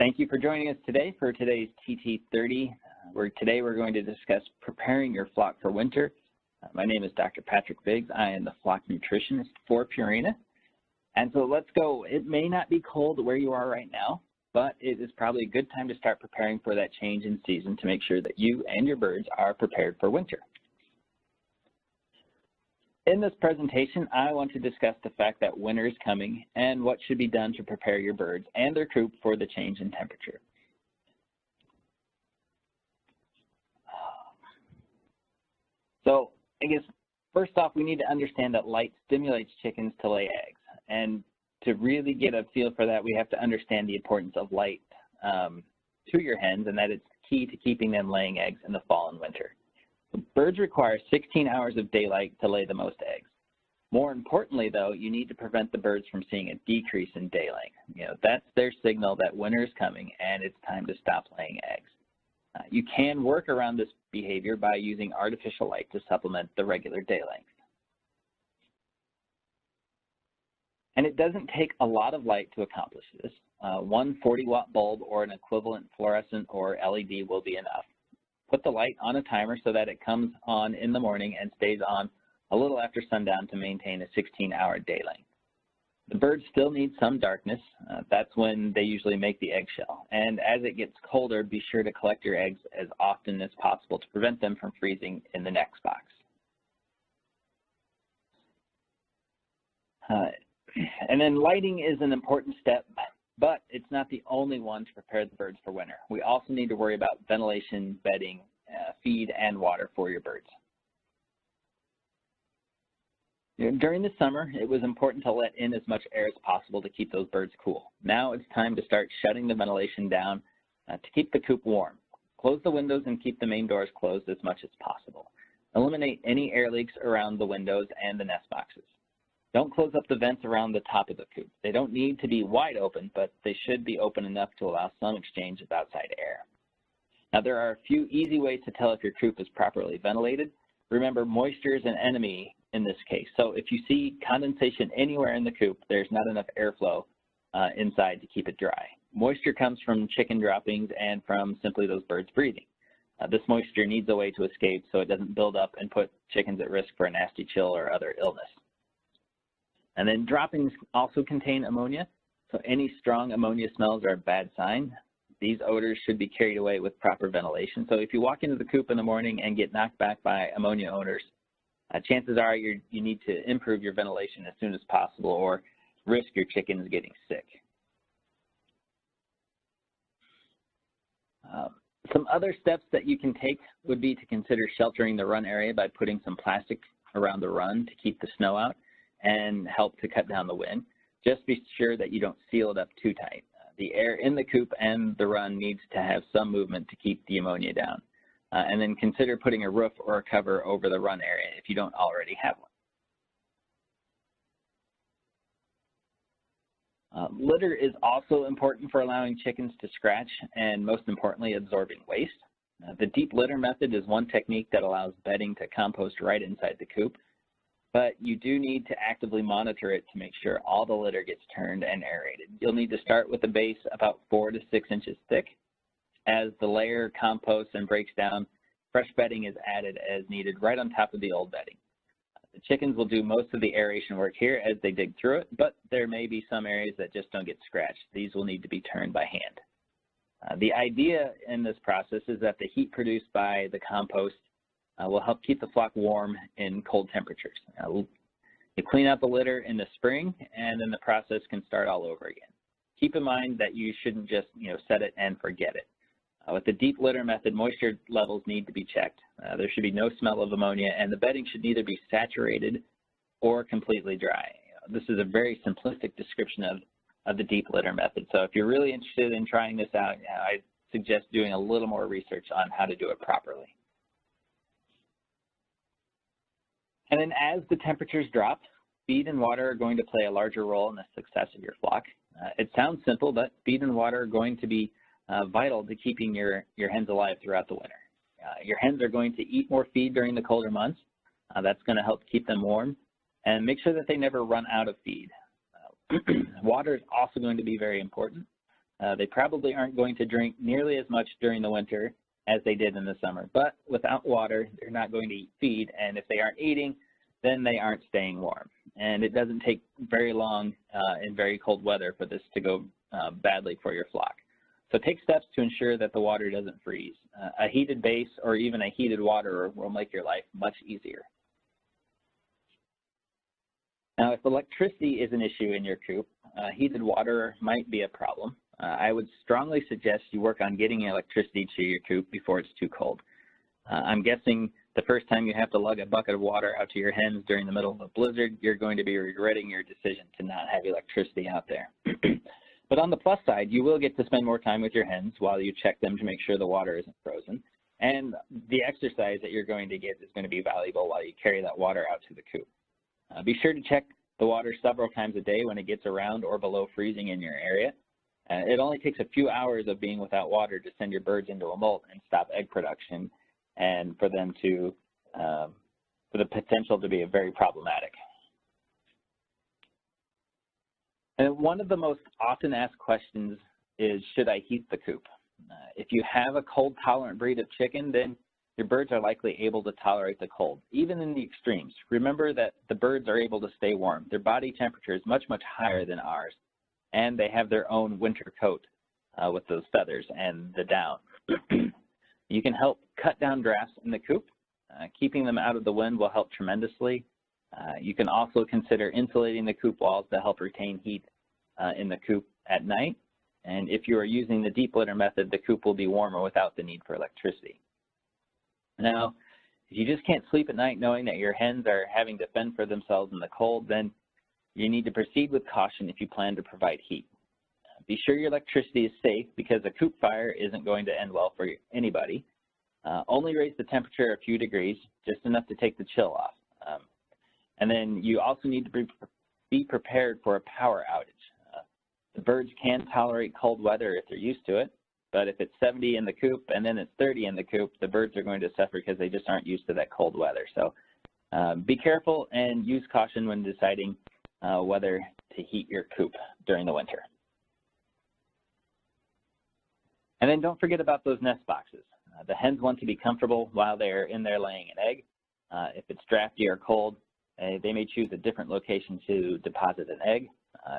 Thank you for joining us today for today's TT30. Today we're going to discuss preparing your flock for winter. My name is Dr. Patrick Biggs. I am the flock nutritionist for Purina. And so let's go. It may not be cold where you are right now, but it is probably a good time to start preparing for that change in season to make sure that you and your birds are prepared for winter. In this presentation, I want to discuss the fact that winter is coming and what should be done to prepare your birds and their coop for the change in temperature. So I guess first off, we need to understand that light stimulates chickens to lay eggs. And to really get a feel for that, we have to understand the importance of light to your hens, and that it's key to keeping them laying eggs in the fall and winter. Birds require 16 hours of daylight to lay the most eggs. More importantly, though, you need to prevent the birds from seeing a decrease in day length. That's their signal that winter is coming and it's time to stop laying eggs. You can work around this behavior by using artificial light to supplement the regular day length. And it doesn't take a lot of light to accomplish this. One 40-watt bulb or an equivalent fluorescent or LED will be enough. Put the light on a timer so that it comes on in the morning and stays on a little after sundown to maintain a 16-hour day length. The birds still need some darkness. That's when they usually make the eggshell. And as it gets colder, be sure to collect your eggs as often as possible to prevent them from freezing in the next box. And then lighting is an important step, but it's not the only one to prepare the birds for winter. We also need to worry about ventilation, bedding, feed, and water for your birds. During the summer, it was important to let in as much air as possible to keep those birds cool. Now it's time to start shutting the ventilation down to keep the coop warm. Close the windows and keep the main doors closed as much as possible. Eliminate any air leaks around the windows and the nest boxes. Don't close up the vents around the top of the coop. They don't need to be wide open, but they should be open enough to allow some exchange of outside air. Now, there are a few easy ways to tell if your coop is properly ventilated. Remember, moisture is an enemy in this case. So if you see condensation anywhere in the coop, there's not enough airflow inside to keep it dry. Moisture comes from chicken droppings and from simply those birds breathing. This moisture needs a way to escape so it doesn't build up and put chickens at risk for a nasty chill or other illness. And then droppings also contain ammonia, so any strong ammonia smells are a bad sign. These odors should be carried away with proper ventilation. So if you walk into the coop in the morning and get knocked back by ammonia odors, chances are you need to improve your ventilation as soon as possible or risk your chickens getting sick. Some other steps that you can take would be to consider sheltering the run area by putting some plastic around the run to keep the snow out and help to cut down the wind. Just be sure that you don't seal it up too tight. The air in the coop and the run needs to have some movement to keep the ammonia down. And then consider putting a roof or a cover over the run area if you don't already have one. Litter is also important for allowing chickens to scratch and, most importantly, absorbing waste. The deep litter method is one technique that allows bedding to compost right inside the coop, but you do need to actively monitor it to make sure all the litter gets turned and aerated. You'll need to start with a base about 4 to 6 inches thick. As the layer composts and breaks down, fresh bedding is added as needed right on top of the old bedding. The chickens will do most of the aeration work here as they dig through it, but there may be some areas that just don't get scratched. These will need to be turned by hand. The idea in this process is that the heat produced by the compost will help keep the flock warm in cold temperatures. You clean out the litter in the spring, and then the process can start all over again. Keep in mind that you shouldn't just set it and forget it. With the deep litter method, moisture levels need to be checked. There should be no smell of ammonia, and the bedding should neither be saturated or completely dry. This is a very simplistic description of the deep litter method. So if you're really interested in trying this out, I suggest doing a little more research on how to do it properly. And then as the temperatures drop, feed and water are going to play a larger role in the success of your flock. It sounds simple, but feed and water are going to be vital to keeping your hens alive throughout the winter. Your hens are going to eat more feed during the colder months. That's going to help keep them warm. And make sure that they never run out of feed. Water is also going to be very important. They probably aren't going to drink nearly as much during the winter as they did in the summer, but without water, they're not going to feed, and if they aren't eating, then they aren't staying warm. And it doesn't take very long in very cold weather for this to go badly for your flock. So take steps to ensure that the water doesn't freeze. A heated base or even a heated waterer will make your life much easier. Now, if electricity is an issue in your coop, a heated waterer might be a problem. I would strongly suggest you work on getting electricity to your coop before it's too cold. I'm guessing the first time you have to lug a bucket of water out to your hens during the middle of a blizzard, you're going to be regretting your decision to not have electricity out there. But on the plus side, you will get to spend more time with your hens while you check them to make sure the water isn't frozen. And the exercise that you're going to get is going to be valuable while you carry that water out to the coop. Be sure to check the water several times a day when it gets around or below freezing in your area. It only takes a few hours of being without water to send your birds into a molt and stop egg production, and for them to, for the potential to be very problematic. And one of the most often asked questions is, should I heat the coop? If you have a cold tolerant breed of chicken, then your birds are likely able to tolerate the cold, even in the extremes. Remember that the birds are able to stay warm. Their body temperature is much, much higher than ours, and they have their own winter coat with those feathers and the down. You can help cut down drafts in the coop. Keeping them out of the wind will help tremendously. You can also consider insulating the coop walls to help retain heat in the coop at night. And if you are using the deep litter method, the coop will be warmer without the need for electricity. Now, if you just can't sleep at night knowing that your hens are having to fend for themselves in the cold, then you need to proceed with caution if you plan to provide heat. Be sure your electricity is safe because a coop fire isn't going to end well for anybody. Only raise the temperature a few degrees, just enough to take the chill off. And then you also need to be prepared for a power outage. The birds can tolerate cold weather if they're used to it, but if it's 70 in the coop and then it's 30 in the coop, the birds are going to suffer because they just aren't used to that cold weather. So be careful and use caution when deciding whether to heat your coop during the winter. And then don't forget about those nest boxes. The hens want to be comfortable while they're in there laying an egg. If it's drafty or cold, they may choose a different location to deposit an egg.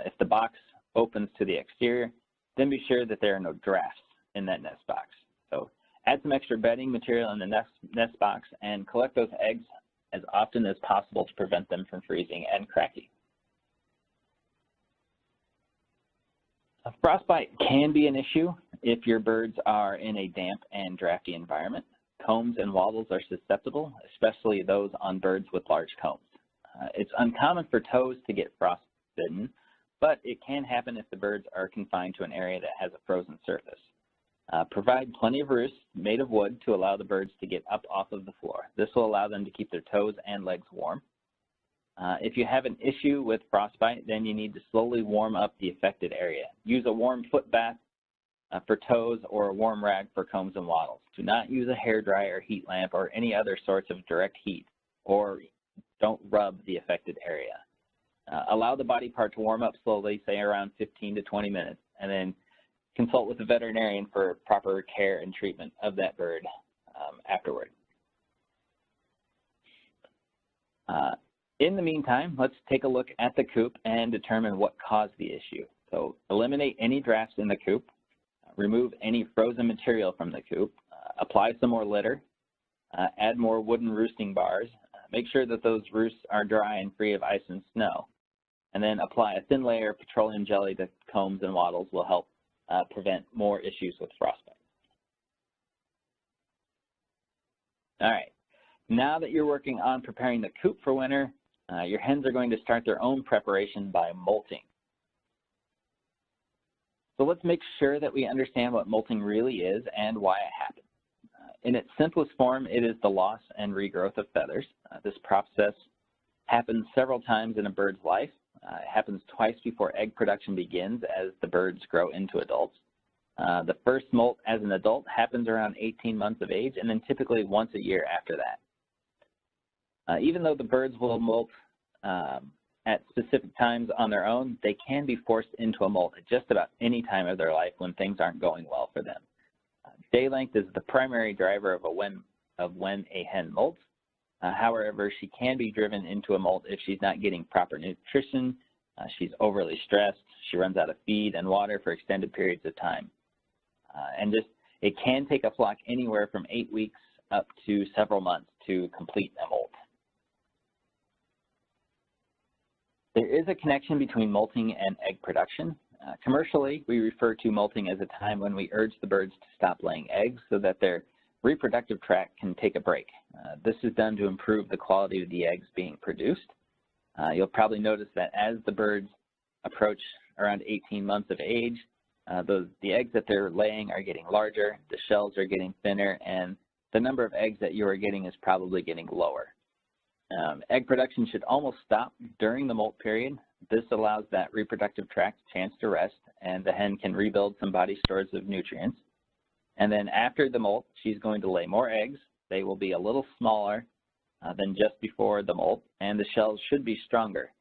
If the box opens to the exterior, then be sure that there are no drafts in that nest box. So add some extra bedding material in the nest box and collect those eggs as often as possible to prevent them from freezing and cracking. Frostbite can be an issue if your birds are in a damp and drafty environment. Combs and wattles are susceptible, especially those on birds with large combs. It's uncommon for toes to get frostbitten, but it can happen if the birds are confined to an area that has a frozen surface. Provide plenty of roosts made of wood to allow the birds to get up off of the floor. This will allow them to keep their toes and legs warm. If you have an issue with frostbite, then you need to slowly warm up the affected area. Use a warm foot bath for toes or a warm rag for combs and wattles. Do not use a hairdryer, heat lamp, or any other sorts of direct heat, or don't rub the affected area. Allow the body part to warm up slowly, say around 15 to 20 minutes, and then consult with a veterinarian for proper care and treatment of that bird afterward. In the meantime, let's take a look at the coop and determine what caused the issue. So eliminate any drafts in the coop, remove any frozen material from the coop, apply some more litter, add more wooden roosting bars, make sure that those roosts are dry and free of ice and snow, and then apply a thin layer of petroleum jelly to combs and wattles will help prevent more issues with frostbite. All right, now that you're working on preparing the coop for winter, your hens are going to start their own preparation by molting. So let's make sure that we understand what molting really is and why it happens. In its simplest form, it is the loss and regrowth of feathers. This process happens several times in a bird's life. It happens twice before egg production begins as the birds grow into adults. The first molt as an adult happens around 18 months of age and then typically once a year after that. Even though the birds will molt at specific times on their own, they can be forced into a molt at just about any time of their life when things aren't going well for them. Day length is the primary driver of when a hen molts. However, she can be driven into a molt if she's not getting proper nutrition, she's overly stressed, she runs out of feed and water for extended periods of time. It can take a flock anywhere from 8 weeks up to several months to complete a molt. There is a connection between molting and egg production. Commercially, we refer to molting as a time when we urge the birds to stop laying eggs so that their reproductive tract can take a break. This is done to improve the quality of the eggs being produced. You'll probably notice that as the birds approach around 18 months of age, the eggs that they're laying are getting larger, the shells are getting thinner, and the number of eggs that you are getting is probably getting lower. Egg production should almost stop during the molt period. This allows that reproductive tract a chance to rest, and the hen can rebuild some body stores of nutrients. And then after the molt, she's going to lay more eggs. They will be a little smaller than just before the molt, and the shells should be stronger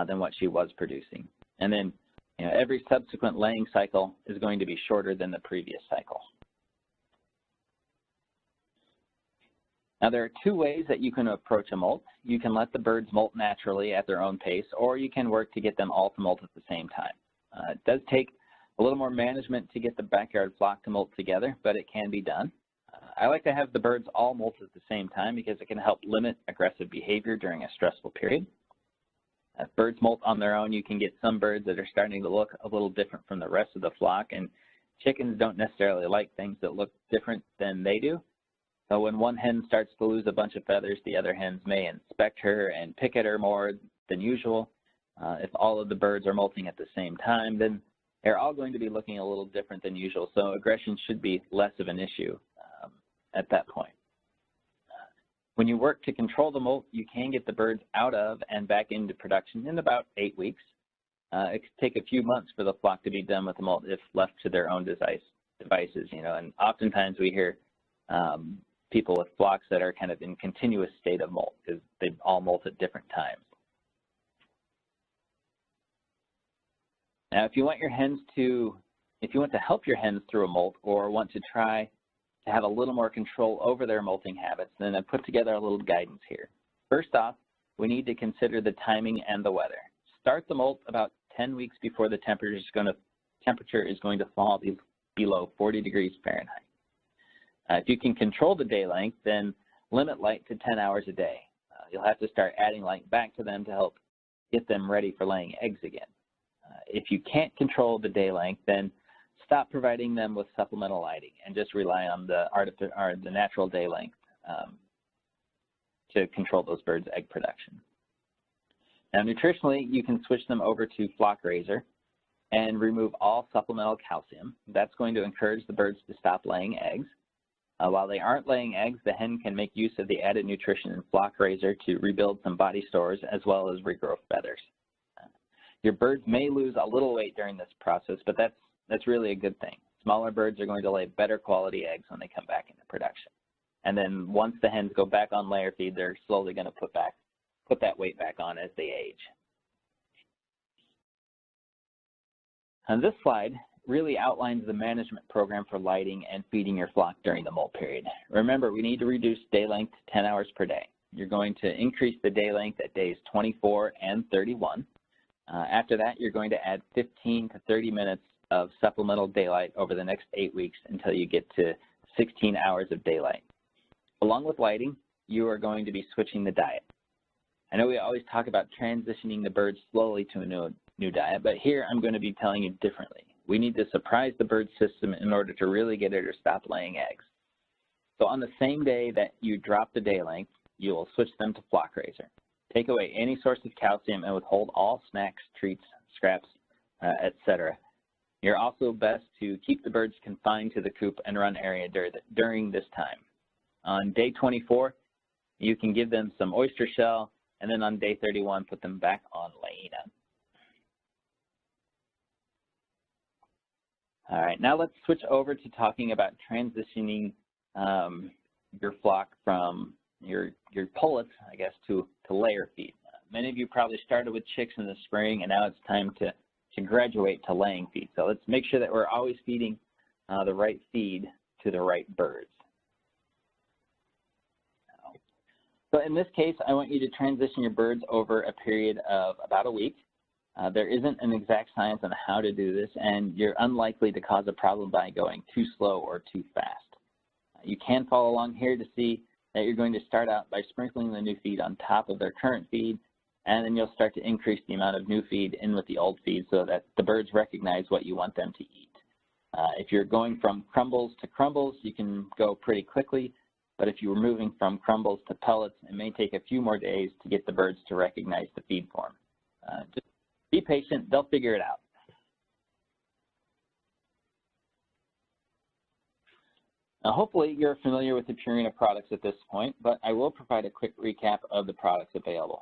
than what she was producing. And then every subsequent laying cycle is going to be shorter than the previous cycle. Now, there are two ways that you can approach a molt. You can let the birds molt naturally at their own pace, or you can work to get them all to molt at the same time. It does take a little more management to get the backyard flock to molt together, but it can be done. I like to have the birds all molt at the same time because it can help limit aggressive behavior during a stressful period. If birds molt on their own, you can get some birds that are starting to look a little different from the rest of the flock, and chickens don't necessarily like things that look different than they do. So when one hen starts to lose a bunch of feathers, the other hens may inspect her and pick at her more than usual. If all of the birds are molting at the same time, then they're all going to be looking a little different than usual, so aggression should be less of an issue at that point. When you work to control the molt, you can get the birds out of and back into production in about 8 weeks. It could take a few months for the flock to be done with the molt if left to their own devices, and oftentimes we hear people with flocks that are kind of in continuous state of molt because they all molt at different times. Now, if you want to help your hens through a molt or want to try to have a little more control over their molting habits, then I put together a little guidance here. First off, we need to consider the timing and the weather. Start the molt about 10 weeks before the temperature is going to fall below 40 degrees Fahrenheit. If you can control the day length, then limit light to 10 hours a day. You'll have to start adding light back to them to help get them ready for laying eggs again. If you can't control the day length, then stop providing them with supplemental lighting and just rely on the natural day length to control those birds' egg production. Now, nutritionally, you can switch them over to flock raiser and remove all supplemental calcium. That's going to encourage the birds to stop laying eggs. While they aren't laying eggs, the hen can make use of the added nutrition in flock raiser to rebuild some body stores as well as regrow feathers. Your birds may lose a little weight during this process, but that's really a good thing. Smaller birds are going to lay better quality eggs when they come back into production. And then once the hens go back on layer feed, they're slowly going to put that weight back on as they age. On this slide really outlines the management program for lighting and feeding your flock during the molt period. Remember, we need to reduce day length to 10 hours per day. You're going to increase the day length at days 24 and 31. After that, you're going to add 15 to 30 minutes of supplemental daylight over the next 8 weeks until you get to 16 hours of daylight. Along with lighting, you are going to be switching the diet. I know we always talk about transitioning the birds slowly to a new diet, but here I'm going to be telling you differently. We need to surprise the bird system in order to really get her to stop laying eggs. So on the same day that you drop the day length, you will switch them to flock raiser. Take away any source of calcium and withhold all snacks, treats, scraps, etc. You're also best to keep the birds confined to the coop and run area during this time. On day 24, you can give them some oyster shell, and then on day 31, put them back on Laena. All right, now let's switch over to talking about transitioning your flock from your pullets, I guess, to layer feed. many of you probably started with chicks in the spring, and now it's time to graduate to laying feed. So let's make sure that we're always feeding the right feed to the right birds. So in this case, I want you to transition your birds over a period of about a week. There isn't an exact science on how to do this, and you're unlikely to cause a problem by going too slow or too fast. You can follow along here to see that you're going to start out by sprinkling the new feed on top of their current feed, and then you'll start to increase the amount of new feed in with the old feed so that the birds recognize what you want them to eat. If you're going from crumbles to crumbles, you can go pretty quickly, but if you were moving from crumbles to pellets, it may take a few more days to get the birds to recognize the feed form. Just be patient, they'll figure it out. Now, hopefully you're familiar with the Purina products at this point, but I will provide a quick recap of the products available.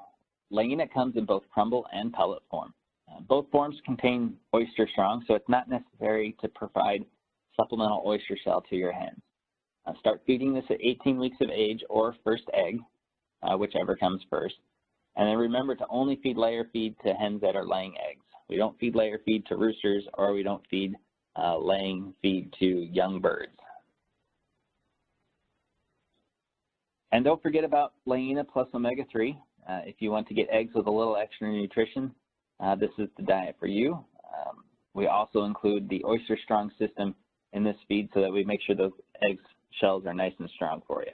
Layina comes in both crumble and pellet form. Both forms contain oyster strong, so it's not necessary to provide supplemental oyster shell to your hens. Start feeding this at 18 weeks of age or first egg, whichever comes first. And then remember to only feed layer feed to hens that are laying eggs. We don't feed layer feed to roosters, or we don't feed laying feed to young birds. And don't forget about Layina plus omega-3. If you want to get eggs with a little extra nutrition, this is the diet for you. We also include the oyster strong system in this feed so that we make sure those egg shells are nice and strong for you.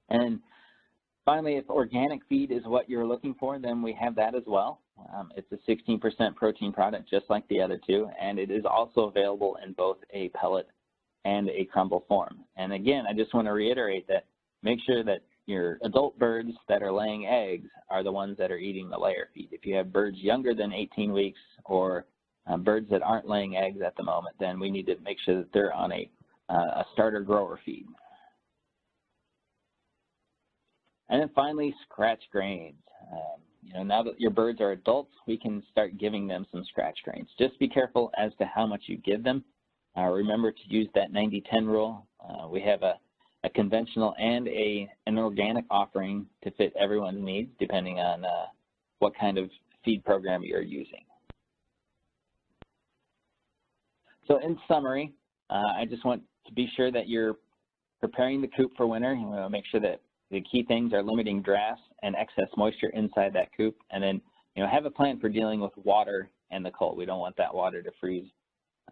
And finally, if organic feed is what you're looking for, then we have that as well. It's a 16% protein product just like the other two, and it is also available in both a pellet and a crumble form. And again, I just want to reiterate that make sure that your adult birds that are laying eggs are the ones that are eating the layer feed. If you have birds younger than 18 weeks or birds that aren't laying eggs at the moment, then we need to make sure that they're on a starter grower feed. And then finally, scratch grains. Now that your birds are adults, we can start giving them some scratch grains. Just be careful as to how much you give them. Remember to use that 90-10 rule. We have a conventional and an organic offering to fit everyone's needs, depending on what kind of feed program you're using. So in summary, I just want to be sure that you're preparing the coop for winter. You want to make sure that the key things are limiting drafts and excess moisture inside that coop, and then have a plan for dealing with water and the cold. We don't want that water to freeze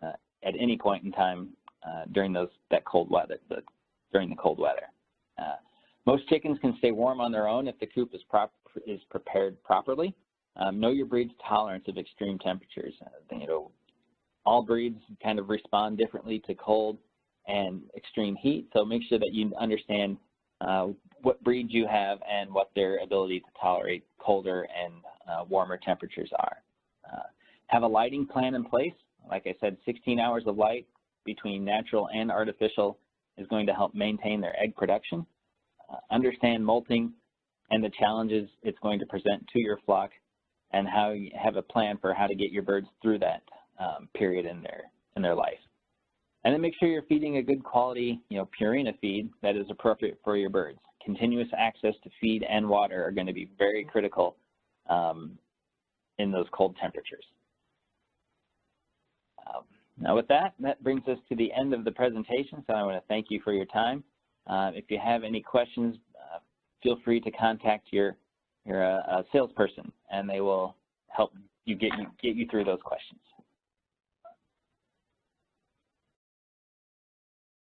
at any point in time during the cold weather. Most chickens can stay warm on their own if the coop is prepared properly. Know your breed's tolerance of extreme temperatures. All breeds kind of respond differently to cold and extreme heat, so make sure that you understand what breeds you have and what their ability to tolerate colder and warmer temperatures are. Have a lighting plan in place. Like I said, 16 hours of light between natural and artificial is going to help maintain their egg production. Understand molting and the challenges it's going to present to your flock, and how you have a plan for how to get your birds through that period in their life. And then make sure you're feeding a good quality, Purina feed that is appropriate for your birds. Continuous access to feed and water are going to be very critical in those cold temperatures. Now with that brings us to the end of the presentation, so I want to thank you for your time. If you have any questions, feel free to contact your salesperson, and they will help you get you through those questions.